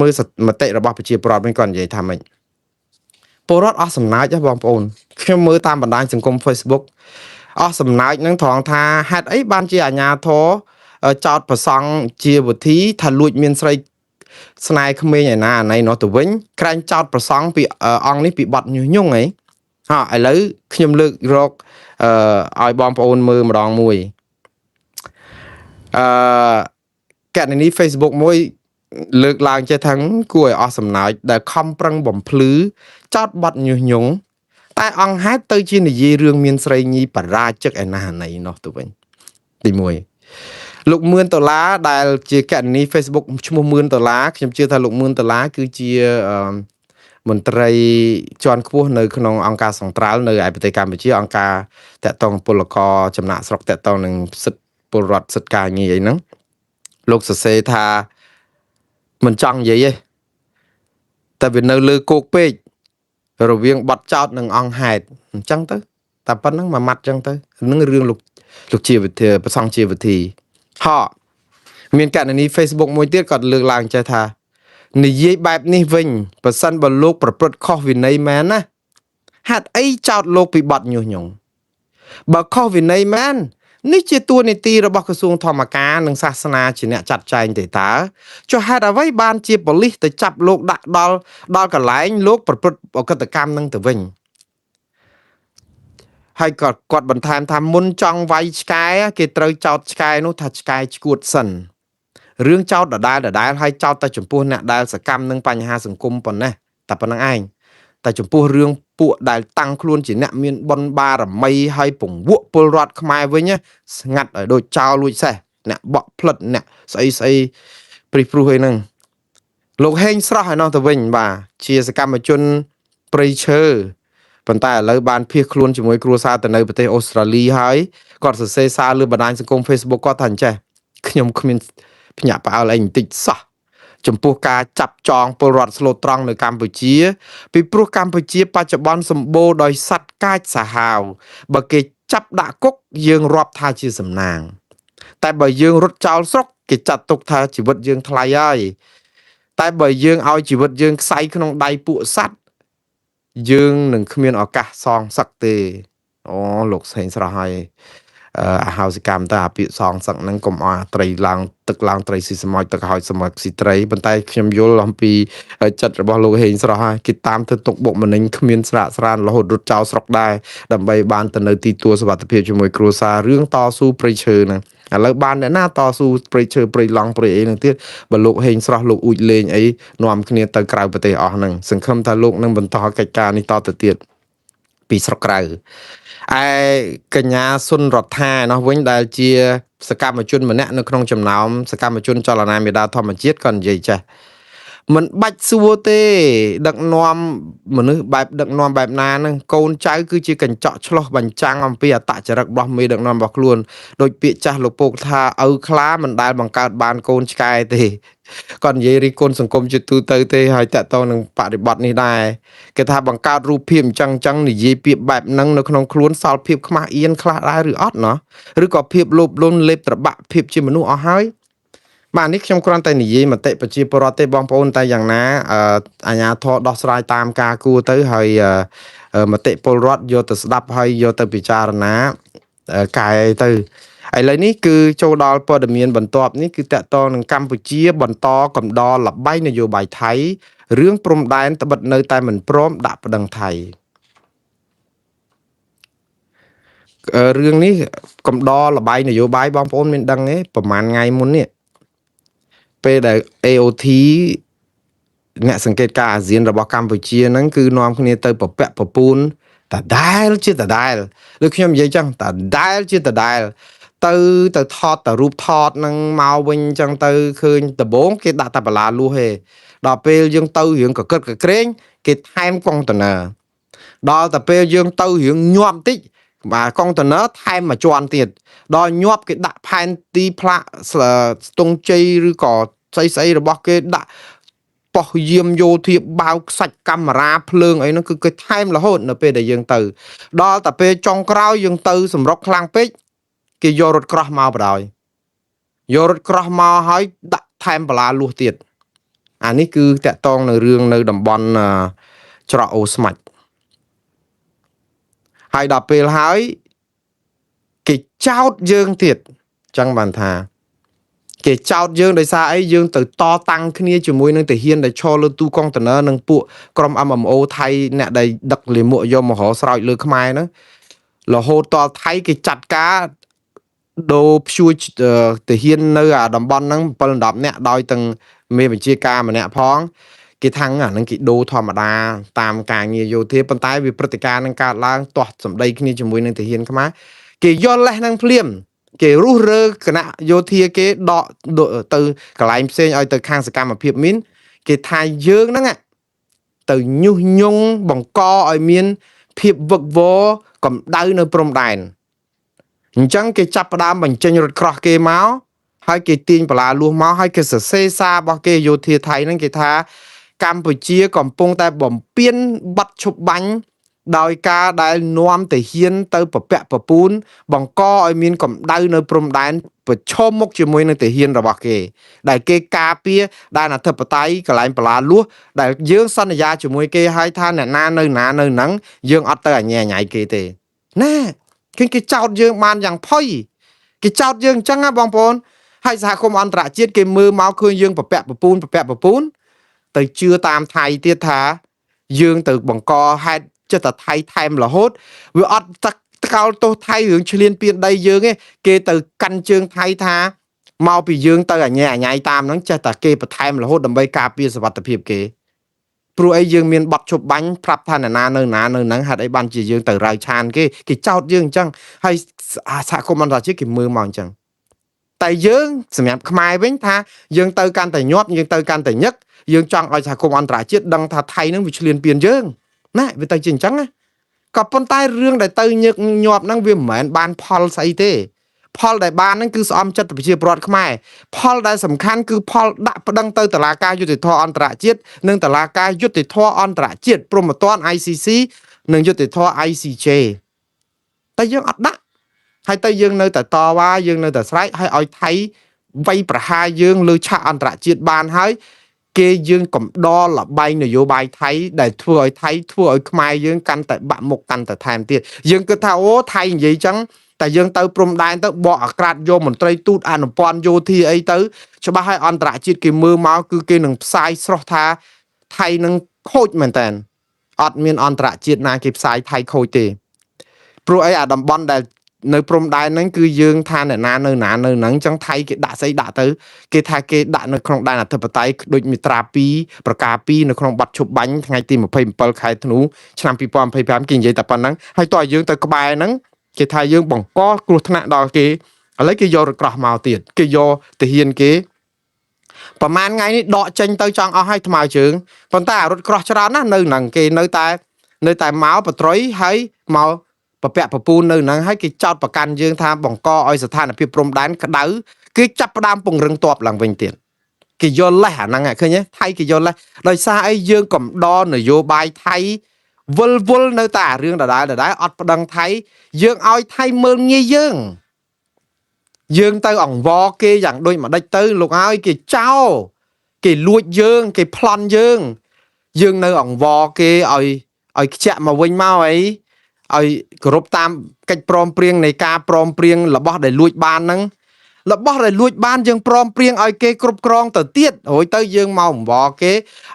มือมาเตะระบอบประชีปรอดเป็นก่อนใหญ่ทำไมปรอดอสำนักจ้ะบองปอนแค่มือตามบันไดสังคม Facebook อสำนักนั่งทองทาฮัดไอ้บ้านเจียญาโทจอดประซองเจียบุตรีทะลุเมียนไซสไนเขมรอย่างน่าในนอตัววิ่งใครจอดประซองปีองนี้ปีบัดยุ่งไงไอ้เลยขยมเลือกโรคไอ้บองปอนมือมาดองมวยแกในนี้ Facebook มวยเลือกลางจะทั้งกล้วยอสมนายแต่คำปรังบ่มพลื้จอดบัดยุ่งแต่อังฮัตเตอร์จีนยีเรื่องเมียนไซญีปราจักไอ้นาในเนาะตัวเองตีมวยลูกเมือนตัวล้าได้เจียแกนนี้ Facebook ชั่วโมงเมือนตัวล้าខ្ញុំជឿថាលោកមឿនตัวล้าคือเจียមន្ត្រីជាន់ខ្ពស់នៅក្នុងអង្គការសង្ត្រាល់នៅឯប្រទេសកម្ពុជាអង្គការតាក់ទងពលករចំណាក់ស្រុកតាក់ទងនឹងសិទ្ធិពលរដ្ឋសិទ្ធិការងារអីហ្នឹងលោកសរសេរថាមិនចង់និយាយទេតែវានៅលើគោកពេករវាងបាត់ចោតនិងអង្គហេតុអញ្ចឹងទៅតែប៉ុណ្្នឹងមួយម៉ាត់អញ្ចឹងទៅនឹងរឿងលោកជាវិធីប្រសងជាវិធីមានករណី Facebook មួយទៀតគាត់លើកឡើងចេះថានិយាយបែបនេះវិញប្រសិនបើលោកប្រព្រឹត្តខុសវិន័យមែនណាហេតុអីចោតលោកពីបទញុះញង់បើខុសវិន័យមែននេះជាតួនាទីរបស់ក្រសួងធម្មការនិងសាសនាជាអ្នកចាត់ចែងទេតើចុះហេតុអ្វីបានជាប៉ូលីសទៅចាប់លោកដាក់ដល់កន្លែងលោកប្រព្រឹត្តអកតកម្មនឹងទៅវិញហើយគាត់បន្ថែមថាមុនចង់វាយឆ្កែគេត្រូវចោតឆ្កែនោះថាឆ្កែឈួតសិនរឿងចោតដដែលហើយចោតតែចំពោះអ្នកដែលសកម្មនឹងបញ្ហាសង្គមប៉ុណ្ណេះតែប៉ុណ្្នឹងឯងតែចំពោះរឿងពួកដែលតាំងខ្លួនជាអ្នកមានបុណ្យបារមីហើយពង្វក់ពលរដ្ឋខ្មែរវិញស្ងាត់ឲ្យដូចចោលលួចសេះអ្នកបក់ផ្លិតអ្នកស្អីព្រិះព្រោះអីហ្នឹងលោកហេងស្រស់ឲ្យនោះទៅវិញបាទជាសកម្មជនព្រៃឈើប៉ុន្តែឥឡូវបានភៀសខ្លួនជាមួយគ្រួសារទៅនៅប្រទេសអូស្ត្រាលីហើយគាត់សរសេរសារលើបណ្ដាញសង្គម Facebook គាត់ថាអញ្ចេះខ្ញុំគ្មានភ្ញាក់ផ្អើលអីបន្តិចសោះចំពោះការចាប់ចងពលរដ្ឋស្លូតត្រង់នៅកម្ពុជាពីព្រោះកម្ពុជាបច្ចុប្បន្នសម្បូរដោយសត្វកាចសាហាវបើគេចាប់ដាក់គុកយើងរាប់ថាជាសំណាងតែបើយើងរត់ចោលស្រុកគេចាត់ទុកថាជីវិតយើងថ្លៃហើយតែបើយើងឲ្យជីវិតយើងខ្សែក្នុងដៃពួកសត្វយើងនឹងគ្មានឱកាសសងសឹកទេអូលោកសេងស្រស់ហើយអាហោសិកម្មទៅអាពាកសងសឹកហ្នឹងកុំអស់ត្រីឡើងទឹកឡើងត្រីស៊ីសមុទ្រទឹកហើយសមុទ្រស៊ីត្រីប៉ុន្តែខ្ញុំយល់អំពីចិត្តរបស់លោកហេងស្រស់ហើយគេតាមទៅទុកបុកម្នេញគ្មានស្រាកស្រានរហូតរត់ចោលស្រុកដែរដើម្បីបានទៅនៅទីទួលសុវត្ថិភាពជាមួយគ្រួសាររឿងតស៊ូព្រៃឈើហ្នឹងឥឡូវបានអ្នកណាតស៊ូព្រៃឈើព្រៃឡង់ព្រៃអីហ្នឹងទៀតបើលោកហេងស្រស់លោកអ៊ូចលេងអីនាំគ្នាទៅក្រៅប្រទេសអស់ហ្នឹងសង្ឃឹមថាលោកនឹងបន្តកិច្ចការនេះតទៅទៀតពីស្រុកក្រៅឯកញ្ញាសុនរដ្ឋានោះវិញដែលជាសកម្មជនម្នាក់នៅក្នុងចំណោមសកម្មជនចលនាមេដាធម្មជាតិក៏និយាយចេះមិនបាច់សួរទេដឹកនាំមនុស្សដឹកនាំបែបណាហ្នឹងកូនចៅគឺជាកញ្ចក់ឆ្លុះបញ្ចាំងអំពីអត្តចរិតរបស់មេដឹកនាំរបស់ខ្លួនដោយពាក្យចាស់លោកពុកថាឪខ្លាមិនដែលបង្កើតបានកូនឆ្កែទេគាត់និយាយរីគុណសង្គមជាទូទៅទេហើយតកតងនឹងបរិបត្តិនេះដែរគេថាបង្កើតរូបភាពអញ្ចឹងនិយាយពាក្យបែបហ្នឹងនៅក្នុងខ្លួនសល់ភាពខ្មាស់អៀនខ្លះដែរឬអត់ណោះឬក៏ភាពលោភលន់លេបត្របាក់ភាពជាមនុស្សអស់ហើយបាទនេះខ្ញុំគ្រាន់តែនិយាយមតិប្រជាពលរដ្ឋទេបងប្អូនតែយ៉ាងណាអាជ្ញាធរដោះស្រាយតាមការគួរទៅហើយមតិពលរដ្ឋយកទៅស្ដាប់ហើយយកទៅពិចារណាកែទៅឥឡូវនេះគឺចូលដល់ព័ត៌មានបន្ទាប់នេះគឺតកតងនឹងកម្ពុជាបន្តកំដរលបែងនយោបាយថៃរឿងព្រំដែនត្បិតនៅតែមិនព្រមដាក់ប្តឹងថៃរឿងនេះកំដរលបែងនយោបាយបងប្អូនមានដឹងទេប្រហែលថ្ងៃមុននេះពេលដែល AOT អ្នកសង្កេតការណ៍អាស៊ានរបស់កម្ពុជាហ្នឹងគឺនាំគ្នាទៅប្រពាក់ប្រពូនដដែលជាដដែលដូចខ្ញុំនិយាយចឹងដដែលជាដដែលទៅថតតែរូបថតនឹងមកវិញចឹងទៅឃើញដំបងគេដាក់តែបលាលួសទេដល់ពេលយើងទៅរឿងកកិតកក្រែងគេថែមកុងតឺន័រដល់តែពេលយើងទៅរឿងញាប់តិចបាទកុងតឺន័រថែមមួយជាន់ទៀតដល់ញាប់គេដាក់ផែនទីផ្លាកស្ទង់ជ័យឬក៏ស្អីរបស់គេដាក់បោះយាមយោធាបាវខ្សាច់កាមេរ៉ាភ្លើងអីហ្នឹងគឺគេថែមរហូតនៅពេលដែលយើងទៅដល់តែពេលចុងក្រោយយើងទៅសម្រុកខ្លាំងពេកគេយករថក្រោះមកបដ ாய் យករថក្រោះមកហើយដាក់ថែមបលាលួសទៀត អានេះគឺតកតងនៅរឿងនៅតំបន់ច្រកអូស្មាច់ហើយដល់ពេលហើយគេចោតយើងទៀតចឹងបានថាគេចោតយើងដោយសារអីយើងទៅតតាំងគ្នាជាមួយនឹងទាហានដែលឈរលើទូកុងតឺន័រនិងពួកក្រុម MMO ថៃអ្នកដែលដឹកលាមកយកមករស្រោចលើខ្មែរហ្នឹងរហូតតថៃគេចាត់ការដូរព្យួរទាហាននៅអាតំបន់ហ្នឹង7 10នាក់ដោយទាំងមេបញ្ជាការម្នាក់ផងគេថាំងអាហ្នឹងគេដូរធម្មតាតាមការងារយោធាប៉ុន្តែវាព្រឹត្តិការណ៍នឹងកើតឡើងទាស់សម្ដីគ្នាជាមួយនឹងទាហានខ្មែរគេយល់លេះនឹងភ្លាមគេរុះរើគណៈយោធាគេដកទៅកន្លែងផ្សេងឲ្យទៅខាងសកម្មភាពមីនគេថាយើងហ្នឹងទៅញុះញង់បង្កឲ្យមានភាពវឹកវរកម្ដៅនៅព្រំដែនអញ្ចឹងគេចាប់ផ្ដើមបញ្ចេញរថក្រោះគេមកហើយគេទាញបលាលួសមកហើយគេសរសេរសាររបស់គេយោធាថៃហ្នឹងគេថាកម្ពុជាកំពុងតែបំពេញបទឈប់បាញ់ដោយការដែលនាំទាហានទៅប្រពាក់ប្រពូនបង្កឲ្យមានកម្ដៅនៅព្រំដែនប្រឈមមុខជាមួយនឹងទាហានរបស់គេដែលគេការពារដែនអធិបតេយ្យកន្លែងបលាលួសដែលយើងសន្យាជាមួយគេឲ្យថាអ្នកណានៅហ្នឹងយើងអត់ទៅអញ្ញែញ៉ៃគេទេណាគេចោតយើងបានយ៉ាងផុយគេចោតយើងអញ្ចឹងណាបងប្អូនហើយសហគមន៍អន្តរជាតិគេមើលមកឃើញយើងប្រពាក់ប្រពូនទៅជឿតាមថៃទៀតថាយើងទៅបង្កហេតុចិត្តថៃថែមរហូតវាអត់កោលទោសថៃរឿងឈ្លានពានដីយើងទេគេទៅកាន់ជើងថៃថាមកពីយើងទៅអញ្ញែអញ្ញៃតាមហ្នឹងចេះតែគេបន្ថែមរហូតដើម្បីការពារសុវត្ថិភាពគេព្រោះអីយើងមានប័ណ្ណជប់បាញ់ប្រាប់ថាណានៅហ្នឹងហេតុអីបានជាយើងទៅរាវឆានគេចោតយើងអញ្ចឹងហើយសហគមន៍អន្តរជាតិគេមើលមកអញ្ចឹងតែយើងសម្រាប់ខ្មែរវិញថាយើងទៅកាន់តែញាប់យើងទៅកាន់តែញឹកយើងចង់ឲ្យសហគមន៍អន្តរជាតិដឹងថាថៃនឹងវាឈ្លានពានយើងណាវាទៅជាអញ្ចឹងណាក៏ប៉ុន្តែរឿងដែលទៅញឹកញាប់ហ្នឹងវាមិនមែនបានផលស្អីទេផលដែលបានហ្នឹងគឺស្អំចិត្តប្រជាពលរដ្ឋខ្មែរផលដែលសំខាន់គឺផលដាក់ប្តឹងទៅតុលាការយុត្តិធម៌អន្តរជាតិនិងតុលាការយុត្តិធម៌អន្តរជាតិព្រហ្មទណ្ឌ ICC និងយុត្តិធម៌ ICJ តែយើងអត់ដាក់ហើយទៅយើងនៅតែតវ៉ាយើងនៅតែស្រែកឲ្យថៃវាយប្រហារយើងលើឆាកអន្តរជាតិបានហើយគេយើងកំដរលបែងនយោបាយថៃដែលធ្វើឲ្យថៃធ្វើឲ្យខ្មែរយើងកាន់តែបាក់មុខកាន់តែថែមទៀតយើងគិតថាអូថៃនិយាយចឹងតែយើងទៅព្រំដែនទៅបកអាក្រាតយកមន្ត្រីទូតអនុព័ន្ធយោធាអីទៅច្បាស់ឲ្យអន្តរជាតិគេមើលមកគឺគេនឹងផ្សាយស្រស់ថាថៃនឹងខូចមែនតើអត់មានអន្តរជាតិណាគេផ្សាយថៃខូចទេព្រោះអីអាតំបន់ដែលនៅព្រំដែនហ្នឹងគឺយើងថាអ្នកណានៅហ្នឹងចឹងថៃគេដាក់ស្អីដាក់ទៅគេថាគេដាក់នៅក្នុងដែនអធិបតេយ្យដូចមាត្រា2ប្រការ2នៅក្នុងប័ណ្ណឈប់បាញ់ថ្ងៃទី27ខែធ្នូឆ្នាំ2025គេនិយាយតែប៉ុណ្្នឹងហើយតោះយើងទៅក្បែរហ្នឹងគេថាយើងបង្កគ្រោះថ្នាក់ដល់គេឥឡូវគេយករថក្រោះមកទៀតគេយកទាហានគេប្រហែលថ្ងៃនេះដកចេញទៅចង់អស់ឲ្យថ្មើរជើងប៉ុន្តែរថក្រោះច្រើនណាស់នៅហ្នឹងគេនៅតែមកបត្រុយហើយមកប្រពាក់ប្រពូននៅហ្នឹងហើយគេចោតប្រកាន់យើងថាបង្កឲ្យស្ថានភាពព្រំដែនក្តៅគេចាប់ផ្ដើមពង្រឹងទ័ពឡើងវិញទៀតគេយល់លេះអាហ្នឹងឃើញទេថៃគេយល់លេះដោយសារអីយើងកំដរនយោបាយថៃវល់នៅតែរឿងដដែលអត់ប្តឹងថៃយើងឲ្យថៃមើលងាយយើងទៅអង្វរគេយ៉ាងដូចម្ដេចទៅលោកហើយគេចោលគេលួចយើងគេប្លន់យើងនៅអង្វរគេឲ្យខ្ជាក់មកវិញមកអីឲ្យគោរពតាមកិច្ចព្រមព្រៀងនៃការព្រមព្រៀងរបស់ដែលលួចបានហ្នឹងរបស់ដែលលួចបានយើងព្រមព្រៀងឲ្យគេគ្រប់គ្រងទៅទៀតរួចទៅយើងមកអង្វរគេ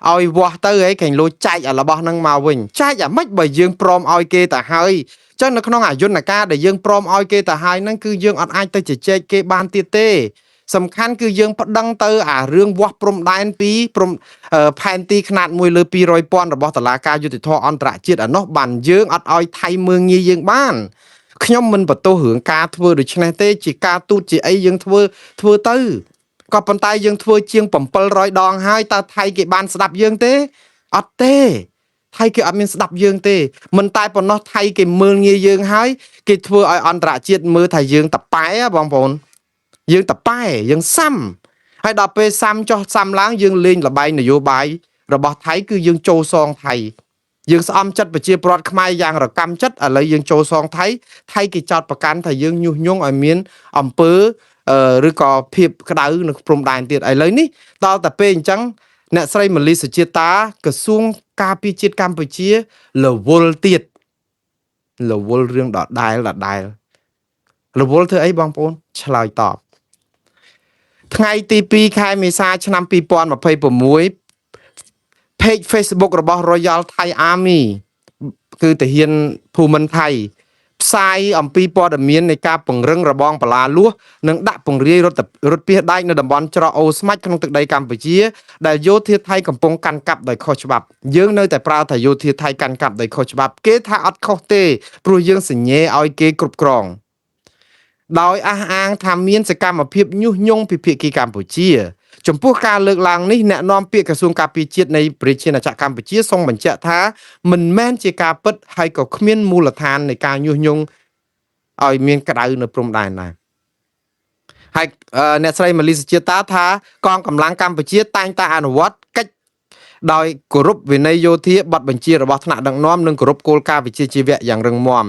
ឲ្យវាស់ទៅឯងលួចចែកអារបស់ហ្នឹងមកវិញចែកអាម៉េចបើយើងព្រមឲ្យគេទៅហើយចឹងនៅក្នុងអាយន្តការដែលយើងព្រមឲ្យគេទៅហើយហ្នឹងគឺយើងអត់អាចទៅជជែកគេបានទៀតទេសំខាន់គឺយើងប្តឹងទៅអារឿងវាស់ព្រំដែនពីផែនទីខ្នាត1លើ200,000របស់តុលាការយុត្តិធម៌អន្តរជាតិអានោះបានយើងអត់ឲ្យថៃមើងងាយយើងបានខ្ញុំមិនបន្ទោសរឿងការធ្វើដូច្នេះទេជាការទូតជាអីយើងធ្វើទៅក៏ប៉ុន្តែយើងធ្វើជាង700ដងហើយតើថៃគេបានស្ដាប់យើងទេអត់ទេថៃគេអត់មានស្ដាប់យើងទេមិនតែប៉ុណ្ណោះថៃគេមើលងាយយើងហើយគេធ្វើឲ្យអន្តរជាតិមើលថាយើងតប៉ែបងប្អូនយើងតប៉ែយើងសាំហើយដល់ពេលសាំចុះសាំឡើងយើងលេងលបែងនយោបាយរបស់ថៃគឺយើងចូលសងថៃយើងស្អំចិត្តប្រជាពលរដ្ឋខ្មែរយ៉ាងរកម្មចិត្តឥឡូវយើងចូលសងថៃគេចោទប្រកាន់ថាយើងញុះញង់ឲ្យមានអំពើឬក៏ភាពក្តៅនៅព្រំដែនទៀតឥឡូវនេះដល់តែពេលអញ្ចឹង អ្នកស្រីម៉ាលីសុជាតាក្រសួងការពារជាតិកម្ពុជារវល់ទៀតរវល់រឿងដដែលរវល់ធ្វើអីបងប្អូនឆ្លើយតបថ្ងៃទី2ខែមេសាឆ្នាំ2026 page Facebook របស់ Royal Thai Army គឺទាហានភូមិន្ទថៃផ្សាយអំពីព័ត៌មាននៃការពង្រឹងរបងបលាលួសនិងដាក់ពង្រាយរថពាសដែកនៅតំបន់ច្រកអូស្មាច់ក្នុងទឹកដីកម្ពុជាដែលយោធាថៃកំពុងកាន់កាប់ដោយខុសច្បាប់យើងនៅតែប្រើថាយោធាថៃកាន់កាប់ដោយខុសច្បាប់គេថាអត់ខុសទេព្រោះយើងសញ្ញេឲ្យគេគ្រប់គ្រងដោយអះអាងថាមានសកម្មភាពញុះញង់ពីភាគីកម្ពុជាចំពោះការលើកឡើងនេះអ្នកនាំពាក្យក្រសួងការពារជាតិនៃប្រជាណាចក្រកម្ពុជាសូមបញ្ជាក់ថាមិនមែនជាការពិតហើយក៏គ្មានមូលដ្ឋាននៃការញុះញង់ឲ្យមានក្តៅនៅព្រំដែនដែរហើយអ្នកស្រីម៉ាលីសុជាតាថាកងកម្លាំងកម្ពុជាតែងតែអនុវត្តកិច្ចដោយគោរពវិន័យយោធាប័ណ្ណបញ្ជារបស់ថ្នាក់ដឹកនាំនិងគោរពគោលការណ៍វិជ្ជាជីវៈយ៉ាងរឹងមាំ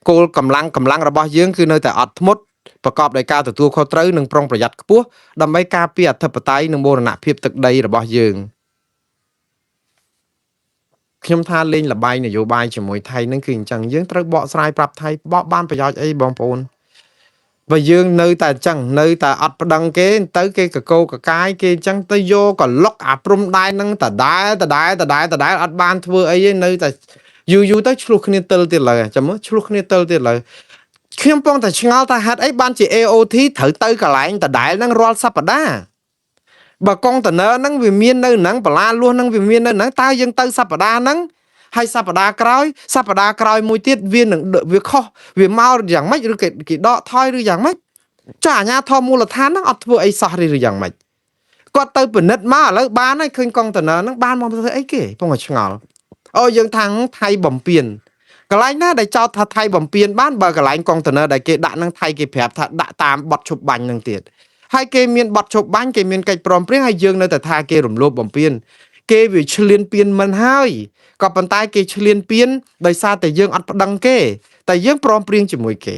គោលកម្លាំងរបស់យើងគឺនៅតែអត់ធ្មត់ប្រកបដោយការទទួលខុសត្រូវនិងប្រុងប្រយ័ត្នខ្ពស់ដើម្បីការពារអធិបតេយ្យនិងបូរណភាពទឹកដីរបស់យើងខ្ញុំថាលេងលបាយនយោបាយជាមួយថៃនឹងគឺអញ្ចឹងយើងត្រូវបកស្រាយប្រាប់ថៃបកបានប្រយោជន៍អីបងប្អូនបើយើងនៅតែអញ្ចឹងនៅតែអត់ប្តឹងគេទៅគេកកោកកាយគេអញ្ចឹងទៅយកកលុកអាព្រំដែននឹងដដែលអត់បានធ្វើអីទេនៅតែយូរទៅឆ្លោះគ្នាទិលទៀតឡើយចាំមើលឆ្លោះគ្នាទិលទៀតឡើយខ្ញុំពងតែឆ្ងល់ថាហេតុអីបានជា AOT ត្រូវទៅកន្លែងដដែលនឹងរាល់សប្តាហ៍បើកុងតឺន័រហ្នឹងវាមាននៅហ្នឹងបលាលួសហ្នឹងវាមាននៅហ្នឹងតើយើងទៅសប្តាហ៍ហ្នឹងហើយសប្តាហ៍ក្រោយមួយទៀតវានឹងវាខុសវាមកយ៉ាងម៉េចឬគេដកថយឬយ៉ាងម៉េចចាអាញាធមូលដ្ឋានហ្នឹងអត់ធ្វើអីសោះឬយ៉ាងម៉េចគាត់ទៅពិនិត្យមកឥឡូវបានហើយឃើញកុងតឺន័រហ្នឹងបានមកធ្វើអីគេពងតែឆ្ងល់អូយើងថាថៃបំពេញកន្លែងណាដែលចោទថាថៃបំពេញបានបើកន្លែងកុងតឺន័រដែលគេដាក់នឹងថៃគេប្រាប់ថាដាក់តាមបទឈប់បាញ់នឹងទៀតហើយគេមានបទឈប់បាញ់គេមានកិច្ចព្រមព្រៀងហើយយើងនៅតែថាគេរំលោភបំពានគេវាឈ្លានពានមិនហើយក៏ប៉ុន្តែគេឈ្លានពានដោយសារតែយើងអត់ប្តឹងគេតែយើងព្រមព្រៀងជាមួយគេ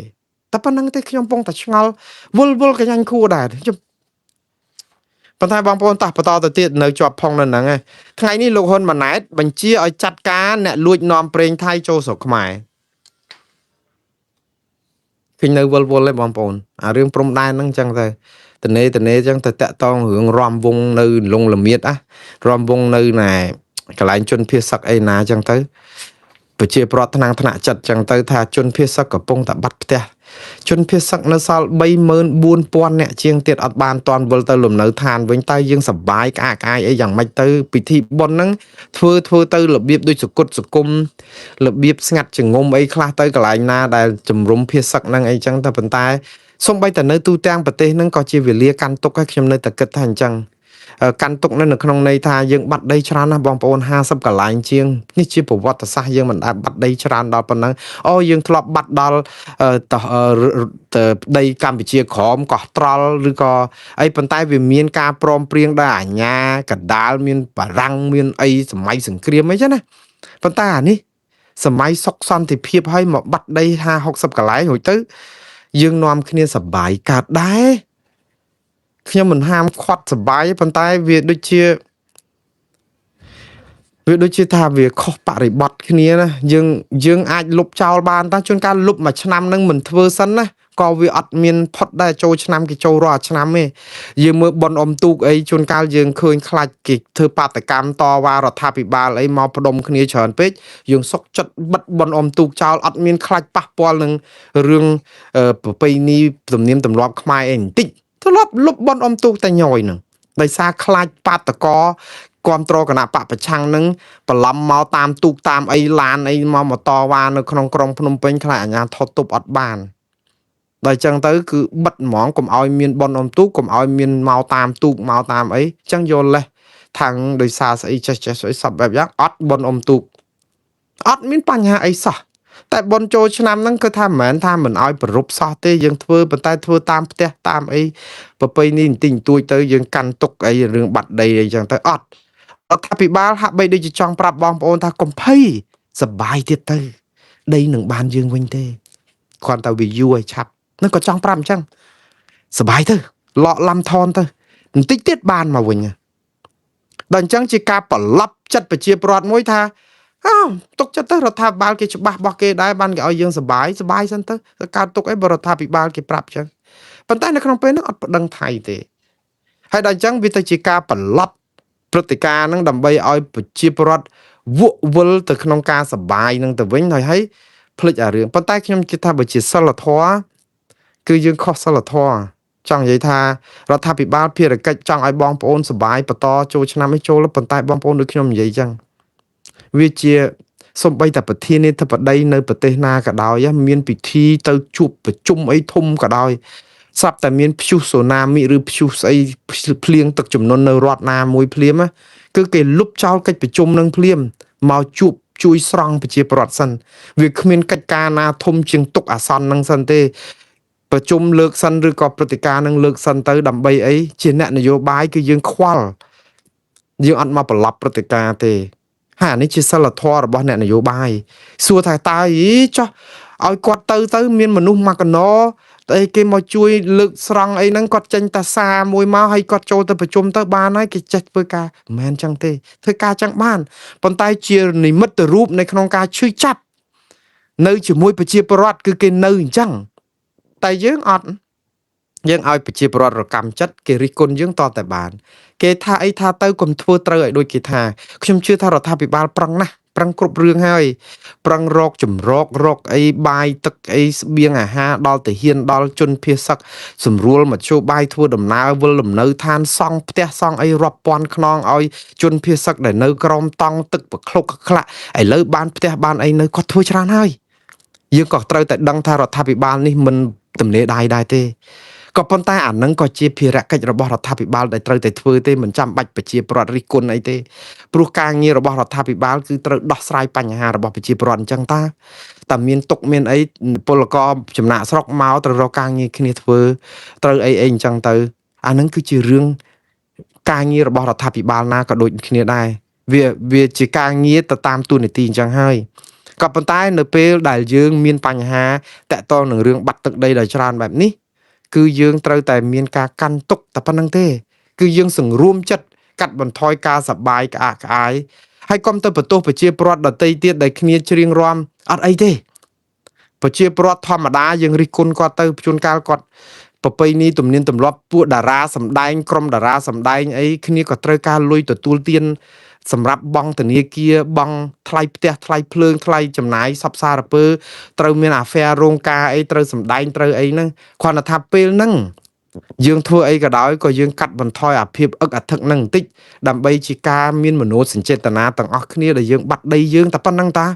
តែប៉ុណ្្នឹងទេខ្ញុំពងតែឆ្ងល់វល់កញ្ញាញ់ខួរដែរប៉ុន្តែបងប្អូនតោះបន្តទៅទៀតនៅជាប់ផងនៅហ្នឹងឯងថ្ងៃនេះលោកហ៊ុនម៉ាណែតបញ្ជាឲ្យចាត់ការអ្នកលួចនាំប្រេងថៃចូលស្រុកខ្មែរឃើញនៅវល់ឯងបងប្អូនអារឿងព្រំដែនហ្នឹងអញ្ចឹងទៅតនេអញ្ចឹងទៅតាក់តងរឿងរំវងនៅលងលមៀតរំវងនៅណែកន្លែងជនភៀសសឹកអីណាអញ្ចឹងទៅប្រជាប្រដ្ឋថ្នាក់ចិត្តអញ្ចឹងទៅថាជនភៀសសឹកកំពុងតែបាត់ផ្ទះជនភៀសសឹកនៅសល់34,000នាក់ជាងទៀតអត់បានតាន់វិលទៅលំនៅឋានវិញតើយើងសប្បាយក្អាកក្អាយអីយ៉ាងម៉េចទៅពិធីបុណ្យហ្នឹងធ្វើទៅរបៀបដូចសគុតសគុំរបៀបស្ងាត់ចងំអីខ្លះទៅកន្លែងណាដែលជំរុំភៀសសឹកហ្នឹងអីចឹងតែប៉ុន្តែសូម្បីតែនៅទូទាំងប្រទេសហ្នឹងក៏ជាវេលាកាន់ទុកហើយខ្ញុំនៅតែគិតថាអញ្ចឹងកាន់ទុកនៅក្នុងន័យថាយើងបាត់ដីច្រើនណាស់បងប្អូន50កន្លែងជាងនេះជាប្រវត្តិសាស្ត្រយើងមិនដែលបាត់ដីច្រើនដល់ប៉ុណ្ណឹងអូយើងធ្លាប់បាត់ដល់ដីកម្ពុជាក្រមកោះត្រល់ឬក៏អីប៉ុន្តែវាមានការព្រមព្រៀងដោយអាជ្ញាកណ្ដាលមានបារាំងមានអីសម័យសង្គ្រាមអីចឹងណាប៉ុន្តែអានេះសម័យសុខសន្តិភាពឲ្យមកបាត់ដី50-60កន្លែងរួចទៅយើងនាំគ្នាសប្បាយកើតដែរខ្ញុំមិនហាមឃាត់សបាយប៉ុន្តែវាដូចជាថាវាខុសបរិបត្តិគ្នាណាយើងអាចលុបចោលបានតែជួនកាលលុបមួយឆ្នាំនឹងមិនធ្វើសិនណាក៏វាអត់មានផុតដែរចូលឆ្នាំគេចូលរាល់ឆ្នាំទេយើងមើលប៉ុនអុំទូកអីជួនកាលយើងឃើញខ្លាចគេធ្វើបាតកម្មតវ៉ារដ្ឋាភិបាលអីមកផ្ដុំគ្នាច្រើនពេកយើងសុកចិត្តបិទប៉ុនអុំទូកចោលអត់មានខ្លាចប៉ះពាល់នឹងរឿងប្រពៃណីទំនៀមទម្លាប់ខ្មែរអីបន្តិចធ្លាប់លុបប៉ុនអុំទូកតែញយនឹងដោយសារខ្លាចបាតកោគ្រប់ត្រគណៈបពប្រឆាំងនឹងបន្លំមកតាមទូកតាមអីឡានអីមកតវ៉ានៅក្នុងក្រុងភ្នំពេញខ្លាចអាជ្ញាធរទប់អត់បានដល់ចឹងទៅគឺបិទហ្មងកុំឲ្យមានប៉ុនអុំទូកកុំឲ្យមានមកតាមទូកមកតាមអីចឹងយល់លេះថាំងដោយសារស្អីចេះស្អីសពបែបយ៉ាងអត់ប៉ុនអុំទូកអត់មានបញ្ហាអីសោះតែប៉ុនចូលឆ្នាំហ្នឹងគឺថាមិនមែនថាមិនឲ្យប្រពសោះទេយើងធ្វើប៉ុន្តែធ្វើតាមផ្ទះតាមអីប្រពៃនេះបន្តិចបន្តួចទៅយើងកាន់ទុកអីរឿងបាត់ដីអីចឹងទៅអត់រដ្ឋាភិបាលហាក់បីដូចជាចង់ប្រាប់បងប្អូនថាកុំភ័យសបាយទៀតទៅដីនឹងបានយើងវិញទេគ្រាន់តែវាយូរឲ្យឆាប់នឹងក៏ចង់ប្រាប់អញ្ចឹងសបាយទៅលក់ឡំថនទៅបន្តិចទៀតបានមកវិញ ដល់អញ្ចឹងជាការប្រឡប់ចិត្តប្រជាពលរដ្ឋមួយថាទុកចិត្តទៅរដ្ឋាភិបាលគេច្បាស់របស់គេដែរបានគេឲ្យយើងសបាយសិនទៅកើតទុកអីបរដ្ឋាភិបាលគេប្រាប់ចឹងប៉ុន្តែនៅក្នុងពេលហ្នឹងអត់ប្តឹងថៃទេហើយដល់អញ្ចឹងវាទៅជាការប្រឡប់ព្រឹត្តិការណ៍ហ្នឹងដើម្បីឲ្យប្រជាពលរដ្ឋវក់វល់ទៅក្នុងការសបាយនឹងទៅវិញហើយភ្លេចអារឿងប៉ុន្តែខ្ញុំគិតថាបើជាសិលធម៌គឺយើងខុសសិលធម៌ចង់និយាយថារដ្ឋាភិបាលភារកិច្ចចង់ឲ្យបងប្អូនសបាយបន្តចូលឆ្នាំនេះចូលប៉ុន្តែបងប្អូនដូចខ្ញុំនិយាយចឹងវាជាសំបីតែប្រធានាធិបតីនៅប្រទេសណាក៏ដោយមានពិធីទៅជួបប្រជុំអីធំក៏ដោយស្រាប់តែមានព្យុះសូណាមីឬព្យុះស្អីភ្លៀងទឹកជំនន់នៅរដ្ឋណាមួយភ្លាមគឺគេលុបចោលកិច្ចប្រជុំនឹងភ្លាមមកជួបជួយស្រង់ប្រជាពលរដ្ឋសិនវាគ្មានកិច្ចការណាធំជាងទុកអាសន្ននឹងសិនទេប្រជុំលើកសិនឬក៏ព្រឹត្តិការណ៍នឹងលើកសិនទៅដើម្បីអីជាអ្នកនយោបាយគឺយើងខ្វល់យើងអត់មកប្រឡប់ព្រឹត្តិការណ៍ទេហើយអានេះជាសិលធម៌របស់អ្នកនយោបាយសួរថាតើចោះឲ្យគាត់ទៅមានមនុស្សមកកណោតែគេមកជួយលើកស្រង់អីហ្នឹងគាត់ចេញតាសាមួយមកហើយគាត់ចូលទៅប្រជុំទៅបានហើយគេចេះធ្វើការមិនមែនចឹងទេធ្វើការចឹងបានប៉ុន្តែជានិមិត្តរូបនៅក្នុងការឈឺចាប់នៅជាមួយប្រជាពលរដ្ឋគឺគេនៅអញ្ចឹងតែយើងអត់យើងឲ្យប្រជាពលរដ្ឋរកម្មចិត្តគេរិះគន់យើងតតែបានគេថាអីថាទៅកុំធ្វើត្រូវឲ្យដូចគេថាខ្ញុំជឿថារដ្ឋាភិបាលប្រឹងណាស់ប្រឹងគ្រប់រឿងហើយប្រឹងរកចម្រករកអីបាយទឹកអីស្បៀងអាហារដល់ទាហានដល់ជនភៀសសឹកស្រួលមធ្យោបាយធ្វើដំណើរវិលលំនៅឋានសង់ផ្ទះសង់អីរាប់ពាន់ខ្នងឲ្យជនភៀសសឹកដែលនៅក្រោមតង់ទឹកប្រឃ្លុកក្លាក់ឥឡូវបានផ្ទះបានអីនៅគាត់ធ្វើច្រើនហើយយើងក៏ត្រូវតែដឹងថារដ្ឋាភិបាលនេះមិនទំនេរដៃដែរទេក៏ប៉ុន្តែអានឹងក៏ជាភារកិច្ចរបស់រដ្ឋាភិបាលដែលត្រូវតែធ្វើទេមិនចាំបាច់ប្រជាពលរដ្ឋរិះគន់អីទេព្រោះការងាររបស់រដ្ឋាភិបាលគឺត្រូវដោះស្រាយបញ្ហារបស់ប្រជាពលរដ្ឋអញ្ចឹងតែមានទុកមានអីពលករចំណាក់ស្រុកមកត្រូវរកការងារគ្នាធ្វើត្រូវអីអញ្ចឹងទៅអានឹងគឺជារឿងការងាររបស់រដ្ឋាភិបាលណាក៏ដូចគ្នាដែរវាជាការងារទៅតាមទូនីតិអញ្ចឹងហើយក៏ប៉ុន្តែនៅពេលដែលយើងមានបញ្ហាតាក់ទងនឹងរឿងបាត់ទឹកដីដ៏ច្រើនបែបនេះគឺយើងត្រូវតែមានការកាន់ទុកតែប៉ុណ្្នឹងទេគឺយើងសង្រួមចិត្តកាត់បន្ថយការសបាយក្អាកក្អាយហើយកុំទៅបន្ទោសប្រជាពលរដ្ឋដទៃទៀតដែលគ្នាច្រៀងរាំអត់អីទេប្រជាពលរដ្ឋធម្មតាយើងរិះគន់គាត់ទៅជួនកាលគាត់ប្រពៃណីទំនៀមទម្លាប់ពួកតារាសម្ដែងក្រុមតារាសម្ដែងអីគ្នាក៏ត្រូវការលុយទទួលទានសម្រាប់បង់ធនាគារបង់ថ្លៃផ្ទះថ្លៃភ្លើងថ្លៃចំណាយសពសារពើត្រូវមានអាហ្វែរោងការអីត្រូវសម្ដែងត្រូវអីហ្នឹងគ្រាន់តែថាពេលហ្នឹងយើងធ្វើអីក៏ដោយក៏យើងកាត់បន្ថយអាភាពអឹកអាធឹកហ្នឹងបន្តិចដើម្បីជាការមានមនោសញ្ចេតនាទាំងអស់គ្នាដែលយើងបាត់ដីយើងតែប៉ុណ្្នឹងតា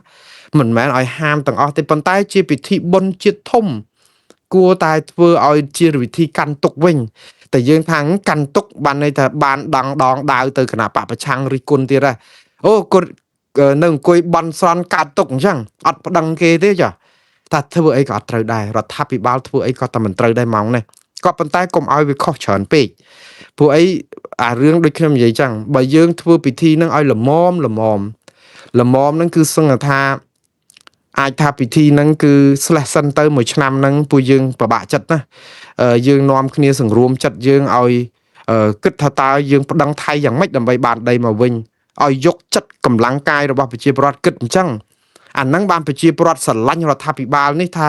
មិនមែនឲ្យហាមទាំងអស់ទេប៉ុន្តែជាពិធីបុណ្យជាតិធំគួរតែធ្វើឲ្យជាវិធីកាន់ទុកវិញតែយើងថាកាន់ទុកបានន័យថាបានដងដាវទៅគណៈបពប្រឆាំងរិះគន់ទៀតហ៎អូគាត់នៅអង្គុយបន់ស្រន់កើតទុកអញ្ចឹងអត់ប្តឹងគេទេចាថាធ្វើអីក៏អត់ត្រូវដែររដ្ឋាភិបាលធ្វើអីក៏តែមិនត្រូវដែរហ្មងនេះក៏ប៉ុន្តែកុំឲ្យវាខុសច្រើនពេកព្រោះអីអារឿងដូចខ្ញុំនិយាយចឹងបើយើងធ្វើពិធីហ្នឹងឲ្យល្មមហ្នឹងគឺសឹងថាអាចថាពិធីហ្នឹងគឺស្លេះសិនទៅមួយឆ្នាំហ្នឹងពួកយើងពិបាកចិត្តណាយើងនាំគ្នាសង្រួមចិត្តយើងឲ្យគិតថាតើយើងប្តឹងថៃយ៉ាងម៉េចដើម្បីបានដីមកវិញឲ្យយកចិត្តកម្លាំងកាយរបស់ប្រជាពលរដ្ឋគិតអញ្ចឹងអាហ្នឹងបានប្រជាពលរដ្ឋស្រឡាញ់រដ្ឋាភិបាលនេះថា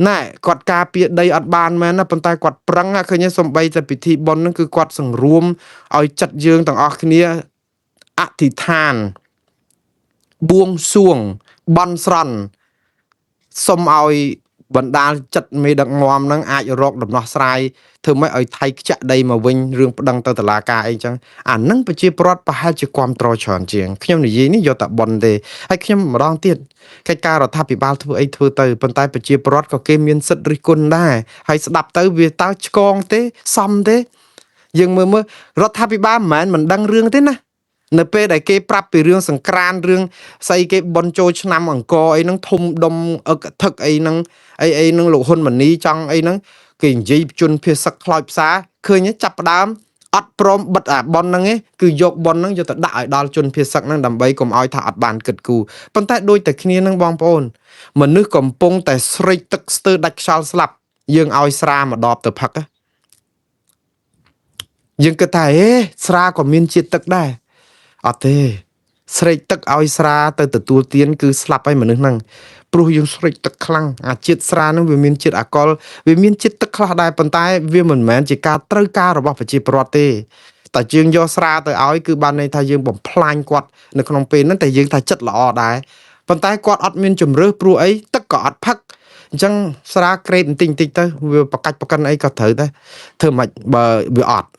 ណែគាត់ការពារដីអត់បានមែនណាប៉ុន្តែគាត់ប្រឹងឃើញសំបីតែពិធីបុណ្យហ្នឹងគឺគាត់សង្រួមឲ្យចិត្តយើងទាំងអស់គ្នាអធិដ្ឋានបួងសួងបន់ស្រន់សុំឲ្យបណ្ដាលចិត្តមេដឹកនាំហ្នឹងអាចរកដំណោះស្រាយធ្វើម៉េចឲ្យថៃខ្ចាក់ដីមកវិញរឿងប្តឹងទៅតុលាការអីចឹងអាហ្នឹងប្រជាពលរដ្ឋប្រហែលជាគ្រប់ត្រច្រើនជាងខ្ញុំនិយាយនេះយកតែប៉ុនទេហើយខ្ញុំម្ដងទៀតកិច្ចការរដ្ឋាភិបាលធ្វើអីធ្វើទៅប៉ុន្តែប្រជាពលរដ្ឋក៏គេមានសិទ្ធិរិះគន់ដែរហើយស្ដាប់ទៅវាតើឆ្កងទេសមទេយើងមើលរដ្ឋាភិបាលមិនដឹងរឿងទេណានៅពេលដែលគេប្រាប់ពីរឿងសង្ក្រានរឿងស្អីគេបន់ចូលឆ្នាំអង្គរអីហ្នឹងធំដុំអឹកថឹកអីហ្នឹងហ្នឹងលោកហ៊ុនម៉ាណីចង់អីហ្នឹងគេនិយាយជនភៀសសឹកខ្លោចផ្សាឃើញចាប់ផ្ដើមអត់ព្រមបិទអាប៉ុនហ្នឹងឯងគឺយកប៉ុនហ្នឹងយកទៅដាក់ឲ្យដល់ជនភៀសសឹកហ្នឹងដើម្បីកុំឲ្យថាអត់បានគិតគូរប៉ុន្តែដូចតែគ្នាហ្នឹងបងប្អូនមនុស្សកំពុងតែស្រេកទឹកស្ទើរដាច់ខ្យល់ស្លាប់យើងឲ្យស្រាមកដបទៅផឹកយើងគិតថាស្រាក៏មានជាតិទឹកដែរ អត់ទេស្រេកទឹកឲ្យស្រាទៅទទួលទានគឺស្លាប់ហើយមនុស្សហ្នឹងព្រោះយើងស្រេកទឹកខ្លាំងអាជាតិស្រាហ្នឹងវាមានជាតិអាល់កុលវាមានជាតិទឹកខ្លះដែរប៉ុន្តែវាមិនមែនជាការត្រូវការរបស់ប្រជាពលរដ្ឋទេតែយើងយកស្រាទៅឲ្យគឺបានន័យថាយើងបំផ្លាញគាត់នៅក្នុងពេលហ្នឹងតែយើងថាចិត្តល្អដែរប៉ុន្តែគាត់អត់មានជំរឿសព្រោះអីទឹកក៏អត់ផឹកអញ្ចឹងស្រាក្រេបបន្តិចទៅវាប្រកាច់ប្រកិនអីក៏ត្រូវដែរធ្វើមិនបើវាអត់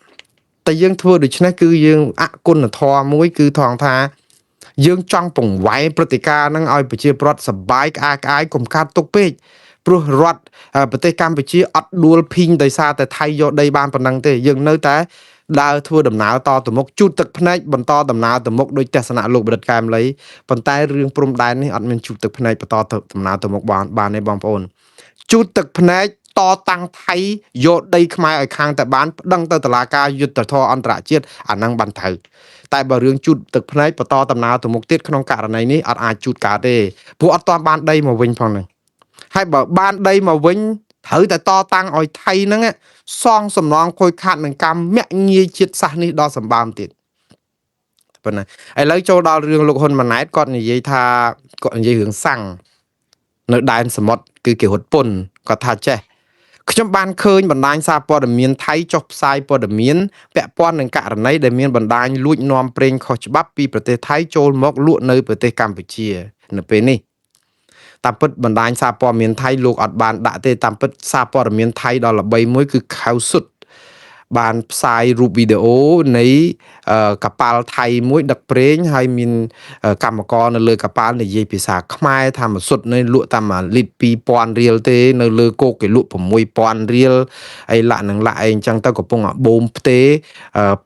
តែយើងធ្វើដូច្នេះគឺយើងអគុណធម៌មួយគឺថងថាយើងចង់ពង្វែងព្រឹត្តិការណ៍ហ្នឹងឲ្យប្រជាពលរដ្ឋសប្បាយក្អាកក្អាយកុំកាត់ទុកពេកព្រោះរដ្ឋប្រទេសកម្ពុជាអត់ដួលភីងដោយសារតែថៃយកដីបានប៉ុណ្ណឹងទេយើងនៅតែដើរធ្វើដំណើរតទៅមុខជូតទឹកភ្នែកបន្តដំណើរទៅមុខដោយទស្សនៈលោកបណ្ឌិតកែមលីប៉ុន្តែរឿងព្រំដែននេះអត់មានជូតទឹកភ្នែកបន្តទៅដំណើរទៅមុខបានទេបងប្អូនជូតទឹកភ្នែកតតាំងថៃយកដីខ្មែរឲ្យខាងតែបានប្តឹងទៅតុលាការយុត្តិធម៌អន្តរជាតិអាហ្នឹងបានត្រូវតែបើរឿងជូតទឹកភ្នែកបន្តដំណើរទៅមុខទៀតក្នុងករណីនេះអត់អាចជូតកើតទេព្រោះអត់ទាន់បានដីមកវិញផងហ្នឹងហើយបើបានដីមកវិញត្រូវតែតតាំងឲ្យថៃហ្នឹងសងសំណងខូចខាតនឹងកម្មមាក់ងាយជាតិសាសន៍នេះដល់សម្បើមទៀតប៉ុណ្ណាឥឡូវចូលដល់រឿងលោកហ៊ុនម៉ាណែតគាត់និយាយថាគាត់និយាយរឿងសាំងនៅដែនសមុទ្រគឺគេរត់ពន្ធគាត់ថាចេះខ្ញុំបានឃើញបណ្ដាញសារព័ត៌មានថៃចុះផ្សាយព័ត៌មានពាក់ព័ន្ធនឹងករណីដែលមានបណ្ដាញលួចនាំប្រេងខុសច្បាប់ពីប្រទេសថៃចូលមកលក់នៅប្រទេសកម្ពុជានៅពេលនេះតាមពិតបណ្ដាញសារព័ត៌មានថៃលោកអត់បានដាក់ទេតាមពិតសារព័ត៌មានថៃដ៏ល្បីមួយគឺខៅសុតបានផ្សាយរូបវីដេអូនៃកប៉ាល់ថៃមួយដឹកប្រេងហើយមានកម្មករនៅលើកប៉ាល់និយាយភាសាខ្មែរថាមួយសុទ្ធនេះលក់តាមលីត្រ2000រៀលទេនៅលើគោកគេលក់6000រៀលអីឡាក់នឹងឡាក់អីអញ្ចឹងទៅកំពុងបូមផ្ទេ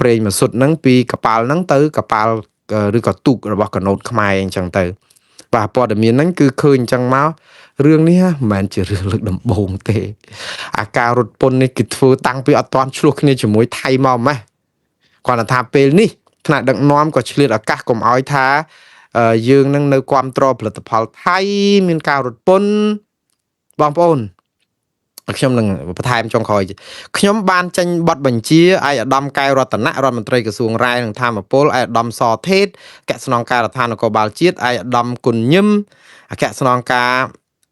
ប្រេងមួយសុទ្ធហ្នឹងពីកប៉ាល់ហ្នឹងទៅកប៉ាល់ឬក៏ទូករបស់កណូតខ្មែរអញ្ចឹងទៅបាទព័ត៌មានហ្នឹងគឺឃើញអញ្ចឹងមករឿងនេះមិនមែនជារឿងលើកដំបូងទេអាការរត់ពន្ធនេះគេធ្វើតាំងពីអត់ទាន់ឆ្លោះគ្នាជាមួយថៃមកម៉េះគាត់ថាពេលនេះថ្នាក់ដឹកនាំក៏ឆ្លៀតឱកាសកុំឲ្យថាយើងនឹងនៅគ្រប់គ្រងផលិតផលថៃមានការរត់ពន្ធបងប្អូនខ្ញុំនឹងបន្ថែមចុងក្រោយខ្ញុំបានចេញបទបញ្ជាឯកឧត្តមកែវរតនៈរដ្ឋមន្ត្រីក្រសួងរាយនិងធម្មពលឯកឧត្តមសថេតអគ្គស្នងការដ្ឋាននគរបាលជាតិឯកឧត្តមគុណញឹមអគ្គស្នងការ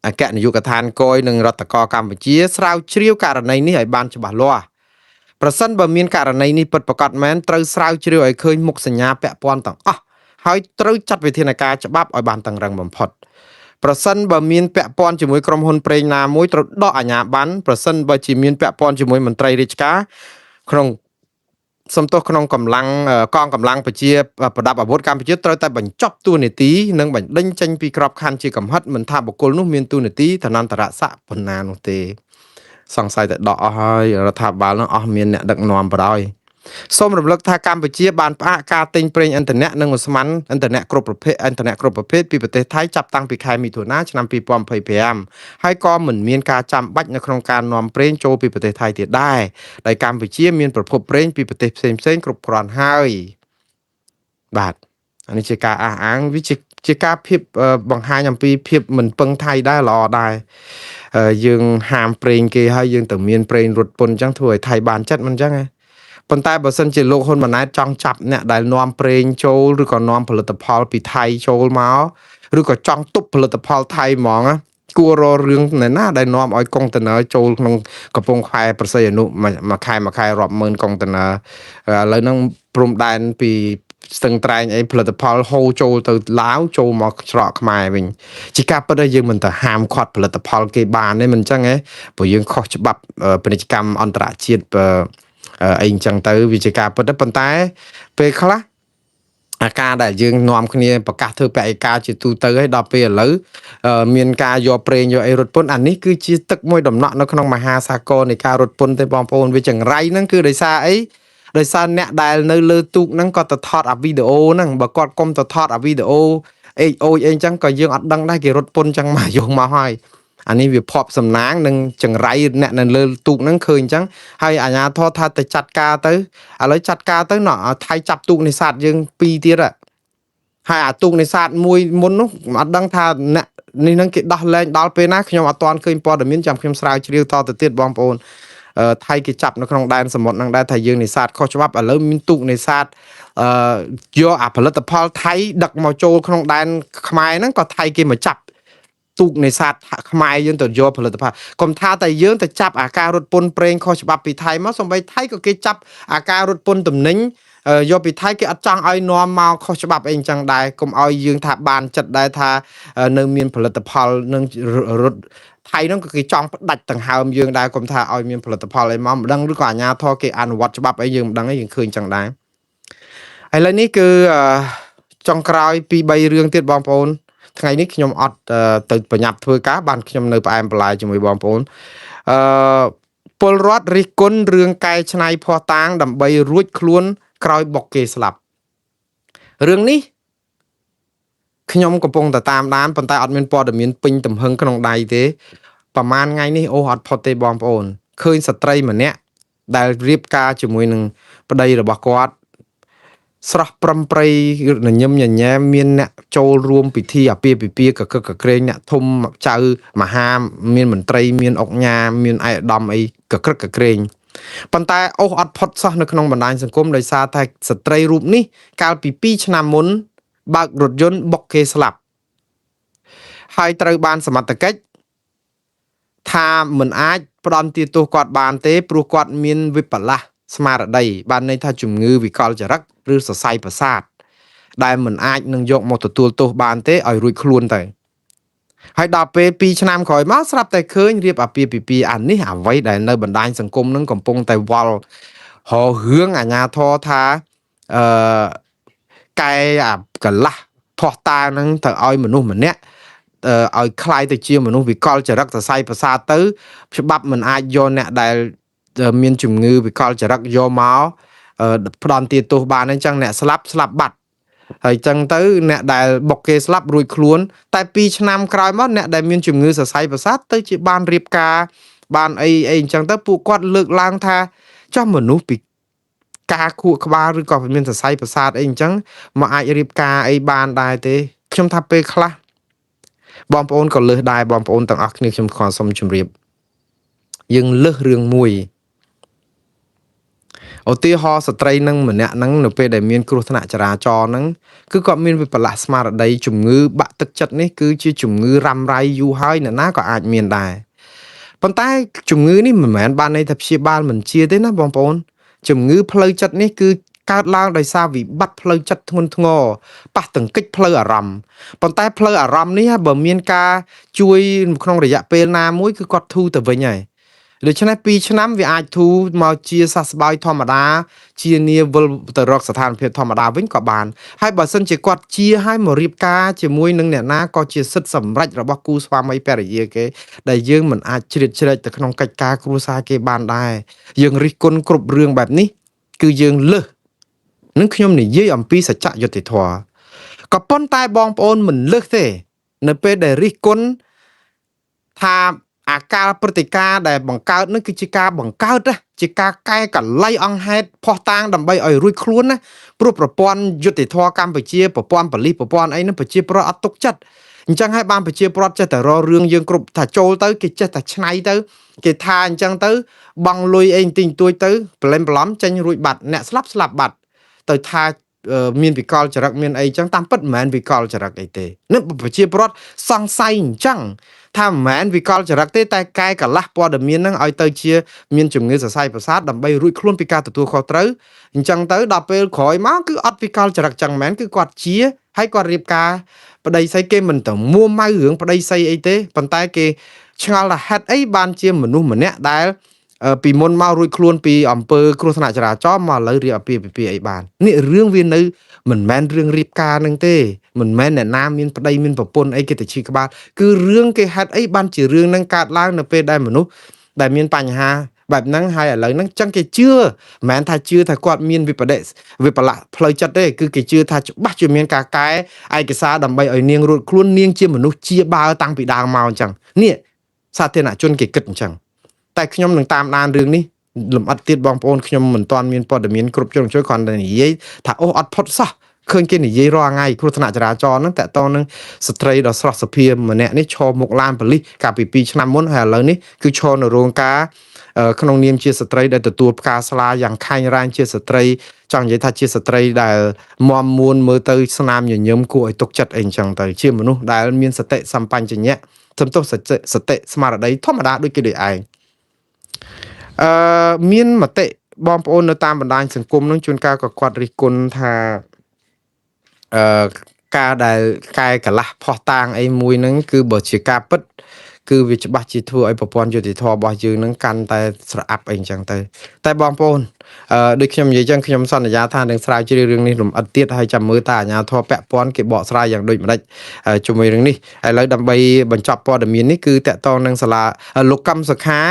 អគ្គនាយកដ្ឋានគយនិងរដ្ឋកោកម្ពុជាស្រាវជ្រាវករណីនេះឲ្យបានច្បាស់លាស់ប្រសិនបើមានករណីនេះពិតប្រាកដមែនត្រូវស្រាវជ្រាវឲ្យឃើញមុខសញ្ញាពាក់ព័ន្ធទាំងអស់ហើយត្រូវចាត់វិធានការច្បាប់ឲ្យបានតឹងរ៉ឹងបំផុតប្រសិនបើមានពាក់ព័ន្ធជាមួយក្រុមហ៊ុនប្រេងណាមួយត្រូវដកអាជ្ញាប័ណ្ណប្រសិនបើជាមានពាក់ព័ន្ធជាមួយមន្ត្រីរាជការក្នុងសំទោសក្នុងកម្លាំងកងកម្លាំងប្រជាប្រដាប់អាវុធកម្ពុជាត្រូវតែបញ្ចប់តួនាទីនិងបញ្ដេញចេញពីក្របខ័ណ្ឌជាកំហិតមិនថាបុគ្គលនោះមានតួនាទីឋានន្តរស័ក្តិប៉ុណ្ណានោះទេសង្ស័យតែដកអស់ហើយរដ្ឋាភិបាលនោះអស់មានអ្នកដឹកនាំបដ ாய் សូមរំលឹកថាកម្ពុជាបានផ្អាកការទិញប្រេងឥន្ធនៈនិងឧស្ម័នឥន្ធនៈគ្រប់ប្រភេទពីប្រទេសថៃចាប់តាំងពីខែមិថុនាឆ្នាំ2025ហើយក៏មិនមានការចាំបាច់នៅក្នុងការនាំប្រេងចូលពីប្រទេសថៃទៀតដែរដោយកម្ពុជាមានប្រភពប្រេងពីប្រទេសផ្សេងៗគ្រប់គ្រាន់ហើយបាទនេះជាការអះអាងវាជាការភាពបង្ហាញអំពីភាពមិនពឹងថៃដែរល្អដែរយើងហាមប្រេងគេហើយយើងទៅមានប្រេងរត់ពន្ធអញ្ចឹងធ្វើឲ្យថៃបានចិត្តមិនអញ្ចឹងប៉ុន្តែបើសិនជាលោកហ៊ុនម៉ាណែតចង់ចាប់អ្នកដែលនាំប្រេងចូលឬក៏នាំផលិតផលពីថៃចូលមកឬក៏ចង់ទប់ផលិតផលថៃហ្មងគួររករឿងណាដែលនាំឲ្យកុងតឺន័រចូលក្នុងកំពង់ផែប្រស័យអនុមួយខែរាប់ម៉ឺនកុងតឺន័រឥឡូវហ្នឹងព្រំដែនពីស្ទឹងត្រែងអីផលិតផលហូរចូលទៅឡាវចូលមកច្រកខ្មែរវិញជាការពិតយើងមិនទៅហាមឃាត់ផលិតផលគេបានទេមិនអញ្ចឹងទេព្រោះយើងខុសច្បាប់ពាណិជ្ជកម្មអន្តរជាតិអីអញ្ចឹងទៅវាជាការពិតប៉ុន្តែពេលខ្លះអាការដែលយើងនាំគ្នាប្រកាសធ្វើបេក្ខការជាទូទៅហើយដល់ពេលឥឡូវមានការយកប្រេងយកអីរត់ពន្ធអានេះគឺជាទឹកមួយដំណក់នៅក្នុងមហាសាគរនៃការរត់ពន្ធទេបងប្អូនវាចង្រៃហ្នឹងគឺដោយសារអីដោយសារអ្នកដែលនៅលើទូកហ្នឹងគាត់ទៅថតអាវីដេអូហ្នឹងបើគាត់កុំទៅថតអាវីដេអូអេអូអីចឹងក៏យើងអត់ដឹងដែរគេរត់ពន្ធចឹងមកយកមកហើយអានេះវាភ័ព្វសំណាងនឹងចង្រៃអ្នកនៅលើទូកហ្នឹងឃើញអញ្ចឹងហើយអាជ្ញាធរថាទៅចាត់ការទៅឥឡូវចាត់ការទៅណោះថៃចាប់ទូកនេសាទយើង2ទៀតហើយអាទូកនេសាទមួយមុននោះអត់ដឹងថាអ្នកនេះនឹងគេដោះលែងដល់ពេលណាខ្ញុំអត់ទាន់ឃើញព័ត៌មានចាំខ្ញុំស្រាវជ្រាវតទៅទៀតបងប្អូន ថៃគេចាប់នៅក្នុងដែនសមុទ្រនឹងដែរថាយើងនេសាទខុសច្បាប់ឥឡូវមានទូកនេសាទយកអាផលិតផលថៃដឹកមកចូលក្នុងដែនខ្មែរហ្នឹងក៏ថៃគេមកចាប់ទូកនេសាទខ្មែរយើងទៅយកផលិតផលកុំថាតែយើងទៅចាប់អាការរត់ពន្ធប្រេងខុសច្បាប់ពីថៃមកសូម្បីថៃក៏គេចាប់អាការរត់ពន្ធទំនិញយកពីថៃគេអត់ចង់ឲ្យនាំមកខុសច្បាប់អីអញ្ចឹងដែរកុំឲ្យយើងថាបានចិត្តដែរថានៅមានផលិតផលនឹងរត់ថៃហ្នឹងក៏គេចង់ផ្ដាច់ដង្ហើមយើងដែរកុំថាឲ្យមានផលិតផលអីមកមិនដឹងឬក៏អាជ្ញាធរគេអនុវត្តច្បាប់អីយើងមិនដឹងទេយើងឃើញអញ្ចឹងដែរឥឡូវនេះគឺចុងក្រោយពី3រឿងទៀតបងប្អូនថ្ងៃនេះខ្ញុំអត់ទៅប្រញាប់ធ្វើការបានខ្ញុំនៅផ្អែមបន្លែជាមួយបងប្អូនពលរដ្ឋរិះគន់រឿងកែច្នៃភ័ស្តុតាងដើម្បីរួចខ្លួនក្រោយបុកគេស្លាប់រឿងនេះខ្ញុំកំពុងតែតាមដានប៉ុន្តែអត់មានព័ត៌មានពេញទំហឹងក្នុងដៃទេប្រហែលថ្ងៃនេះអូអត់ផុតទេបងប្អូនឃើញស្ត្រីម្នាក់ដែលរៀបការជាមួយនឹងប្តីរបស់គាត់ស្រស់ប្រំប្រៃញញឹមញញែមមានអ្នកចូលរួមពិធីអាពាហ៍ពិពាហ៍កកកក្រែងអ្នកធំចៅមហាមានមន្ត្រីមានអុកញ៉ាមានឯកឧត្តមអីកក្រឹកកក្រែងប៉ុន្តែអូសអត់ផុតសោះនៅក្នុងបណ្ដាញសង្គមដោយសារតែស្ត្រីរូបនេះកាលពី2ឆ្នាំមុនបើករថយន្តបុកគេស្លាប់ហើយត្រូវបានសមត្ថកិច្ចថាមិនអាចផ្ដន្ទាទោសគាត់បានទេព្រោះគាត់មានវិបលាសស្មារតីបានន័យថាជំងឺវិកលចរិតឬសរសៃប្រសាទដែលមិនអាចនឹងយកមកទទួលទោសបានទេឲ្យរួចខ្លួនទៅហើយដល់ពេល2ឆ្នាំក្រោយមកស្រាប់តែឃើញរៀបអាពាហ៍ពិពាហ៍អានេះអ្វីដែលនៅបណ្ដាញសង្គមនឹងកំពុងតែវល់ហោរឿងអាញាធរថាកែអាកន្លះភ័ស្តុតាងនឹងទៅឲ្យមនុស្សម្នាក់ឲ្យคล้ายទៅជាមនុស្សវិកលចរិតសរសៃប្រសាទទៅច្បាប់មិនអាចយកអ្នកដែលមានជំងឺវិកលចរិតយកមកផ្ដន់ទាទោសបានអញ្ចឹងអ្នកស្លាប់បាត់ហើយអញ្ចឹងទៅអ្នកដែលបុកគេស្លាប់រួចខ្លួនតែ2ឆ្នាំក្រោយមកអ្នកដែលមានជំងឺសរសៃប្រសាទទៅជាបានរៀបការបានអីអញ្ចឹងទៅពួកគាត់លើកឡើងថាចុះមនុស្សពីការខួរក្បាលឬក៏មានសរសៃប្រសាទអីអញ្ចឹងមកអាចរៀបការអីបានដែរទេខ្ញុំថាពេលខ្លះបងប្អូនក៏លើសដែរបងប្អូនទាំងអស់គ្នាខ្ញុំខំសុំជម្រាបយើងលើសរឿងមួយឧទាហរណ៍ស្ត្រីនឹងម្នាក់ហ្នឹងនៅពេលដែលមានគ្រោះថ្នាក់ចរាចរណ៍ហ្នឹងគឺគាត់មានវិបលាសស្មារតីជំងឺបាក់ទឹកចិត្តនេះគឺជាជំងឺរ៉ាំរ៉ៃយូរហើយអ្នកណាក៏អាចមានដែរប៉ុន្តែជំងឺនេះមិនមែនបានន័យថាព្យាបាលមិនជាទេណាបងប្អូនជំងឺផ្លូវចិត្តនេះគឺកើតឡើងដោយសារវិបត្តិផ្លូវចិត្តធ្ងន់ធ្ងរប៉ះទង្គិចផ្លូវអារម្មណ៍ប៉ុន្តែផ្លូវអារម្មណ៍នេះបើមានការជួយក្នុងរយៈពេលណាមួយគឺគាត់ធូរទៅវិញហើយដូច្នេះ2ឆ្នាំវាអាចធូរមកជាសះស្បើយធម្មតាជានាវិលទៅរកស្ថានភាពធម្មតាវិញក៏បានហើយបើសិនជាគាត់ជាឲ្យមករៀបការជាមួយនឹងអ្នកណាក៏ជាសិទ្ធិសម្រេចរបស់គូស្វាមីភរិយាគេដែលយើងមិនអាចជ្រៀតជ្រែកទៅក្នុងកិច្ចការគ្រួសារគេបានដែរយើងរិះគន់គ្រប់រឿងបែបនេះគឺយើងលើសនឹងខ្ញុំនិយាយអំពីសច្ចយុត្តិធម៌ក៏ប៉ុន្តែបងប្អូនមិនលើសទេនៅពេលដែលរិះគន់ថាអាការព្រឹត្តិការណ៍ដែលបង្កើតនឹងគឺជាការបង្កើតជាការកែកលៃអង្គហេតុភ័ស្តុតាងដើម្បីឲ្យរួចខ្លួនណាព្រោះប្រព័ន្ធយុត្តិធម៌កម្ពុជាប្រព័ន្ធប៉ូលីសប្រព័ន្ធអីនឹងប្រជាប្រដ្ឋអត់ទុកចិត្តអញ្ចឹងហើយបានប្រជាប្រដ្ឋចេះតែរករឿងយើងគ្រប់ថាចូលទៅគេចេះតែឆ្នៃទៅគេថាអញ្ចឹងទៅបង់លុយអីបន្តិចបន្តួចទៅប្រឡែមប្រឡំចេញរួចបាត់អ្នកស្លាប់បាត់ទៅថាមានវិកលចរិតមានអីចឹងតាមពិតមិនមែនវិកលចរិតអីទេនឹងប្រជាប្រដ្ឋសង្ស័យអញ្ចឹងថាមិនមែនវិកលចរិតទេតែកែកលាស់ព័ត៌មាននឹងឲ្យទៅជាមានជំងឺសរសៃប្រសាទដើម្បីរួចខ្លួនពីការទទួលខុសត្រូវអញ្ចឹងទៅដល់ពេលក្រោយមកគឺអត់វិកលចរិតចឹងមែនគឺគាត់ជាហើយគាត់រៀបការប្តីស្អីគេមិនទៅមួម៉ៅរឿងប្តីស្អីអីទេប៉ុន្តែគេឆ្ងល់ថាហេតុអីបានជាមនុស្សម្នាក់ដែលពីមុនមករួចខ្លួនពីអំពើគ្រោះថ្នាក់ចរាចរណ៍មកឥឡូវរៀបអាពាហ៍ពិពាហ៍អីបាននេះរឿងវានៅមិនមែនរឿងរៀបការនឹងទេមិនមែនអ្នកណាមានប្តីមានប្រពន្ធអីគេទៅឈឺក្បាលគឺរឿងគេហេតុអីបានជារឿងនឹងកើតឡើងនៅពេលដែលមនុស្សដែលមានបញ្ហាបែបហ្នឹងហើយឥឡូវហ្នឹងចឹងគេជឿមិនមែនថាជឿថាគាត់មានវិបលាសផ្លូវចិត្តទេគឺគេជឿថាច្បាស់ជាមានការកែឯកសារដើម្បីឲ្យនាងរួចខ្លួននាងជាមនុស្សជាបើតាំងពីដើមមកអញ្ចឹងនេះសាធារណជនគេគិតអញ្ចឹងតែខ្ញុំនឹងតាមដានរឿងនេះលំអិតទៀតបងប្អូនខ្ញុំមិនទាន់មានព័ត៌មានគ្រប់ជ្រុងជ្រោយគ្រាន់តែនិយាយថាអូអត់ផុតសោះឃើញគេនិយាយរាល់ថ្ងៃគ្រោះថ្នាក់ចរាចរណ៍ហ្នឹងតើតើនឹងស្ត្រីដ៏ស្រស់សភាម្នាក់នេះឈរមុខឡានប៉ូលីសកាលពី2ឆ្នាំមុនហើយឥឡូវនេះគឺឈរនៅរោងការ ក្នុងនាមជាស្ត្រីដែលទទួលផ្កាស្លាយ៉ាងខាញ់រ៉ាញជាស្ត្រីចង់និយាយថាជាស្ត្រីដែលមមមួនមើលទៅស្នាមញញឹមគួរឲ្យទុកចិត្តអីចឹងទៅជាមនុស្សដែលមានសតិសម្បញ្ញៈសំទោសសតិស្មារតីធម្មតាដូចគេដូចឯងមានមតិបងប្អូននៅតាមបណ្ដាញសង្គមនឹងជួនកាលក៏គាត់រិះគន់ថាការដែលកែកលាស់ផោះតាងអីមួយហ្នឹងគឺបើជាការពិតគឺវាច្បាស់ជាធ្វើឲ្យប្រព័ន្ធយុតិធម៌របស់យើងនឹងកាន់តែស្រអាប់អីចឹងទៅតែបងប្អូនដូចខ្ញុំនិយាយចឹងខ្ញុំសន្យាថានឹងស្រាវជ្រាវរឿងនេះលំអិតទៀតហើយចាំមើលតើអាជ្ញាធរពាក់ព័ន្ធគេបកស្រាយយ៉ាងដូចម្ដេចជាមួយរឿងនេះឥឡូវដើម្បីបញ្ចប់ព័ត៌មាននេះគឺតកតងនឹងសាលាលោកកម្មសខា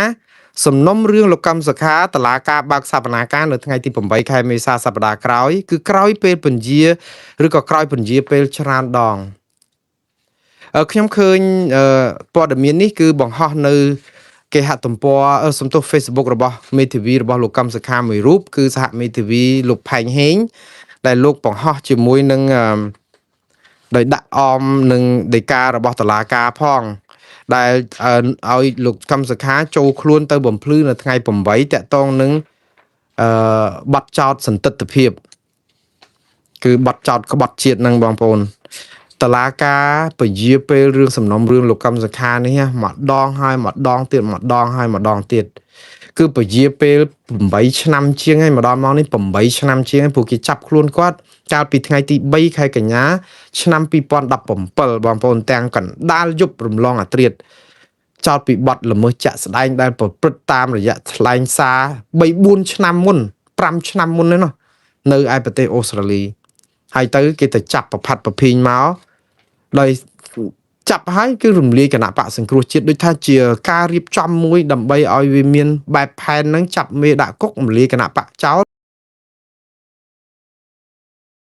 សំណុំរឿងលោកកម្មសខាតឡាការបើកសវនាការនៅថ្ងៃទី8ខែមេសាសប្តាហ៍ក្រោយគឺក្រោយពេលពន្យាឬក៏ក្រោយពន្យាពេលច្រើនដងខ្ញុំឃើញព័ត៌មាននេះគឺបង្ហោះនៅគេហទំព័រសំទោស Facebook របស់មេធាវីរបស់លោកកម្មសខាមួយរូបគឺសហមេធាវីលោកផែងហេងដែលលោកបង្ហោះជាមួយនឹងដោយដាក់អមនឹងដីការបស់តុលាការផងដែលឲ្យលោកកម្មសខាចូលខ្លួនទៅបំភ្លឺនៅថ្ងៃ8តាក់ទងនឹងបាត់ចោតសន្តិទ្ធភាពគឺបាត់ចោតក្បត់ជាតិនឹងបងប្អូនតឡាការពជាពេលរឿងសំណុំរឿងលោកកម្មសខានេះម្ដងហើយម្ដងទៀតម្ដងហើយម្ដងទៀតគឺពជាពេល8ឆ្នាំជាងហើយម្ដងមកនេះ8ឆ្នាំជាងហើយពួកគេចាប់ខ្លួនគាត់កាលពីថ្ងៃទី3ខែកញ្ញាឆ្នាំ2017បងប្អូនទាំងកណ្ដាលយប់រំលងអាត្រៀតចោតពីបទល្មើសចាក់ស្ដែងដែលប្រព្រឹត្តតាមរយៈថ្លែងសារ3-4 ឆ្នាំមុន5ឆ្នាំមុននេះនៅឯប្រទេសអូស្ត្រាលីហើយទៅគេទៅចាប់ប្រផាត់ប្រភីងមកដោយចាប់ហើយគឺរំលាយគណៈបកសង្គ្រោះជាតិដូចថាជាការរៀបចំមួយដើម្បីឲ្យវាមានបែបផែននឹងចាប់មេដាក់គុករំលាយគណៈបកចោល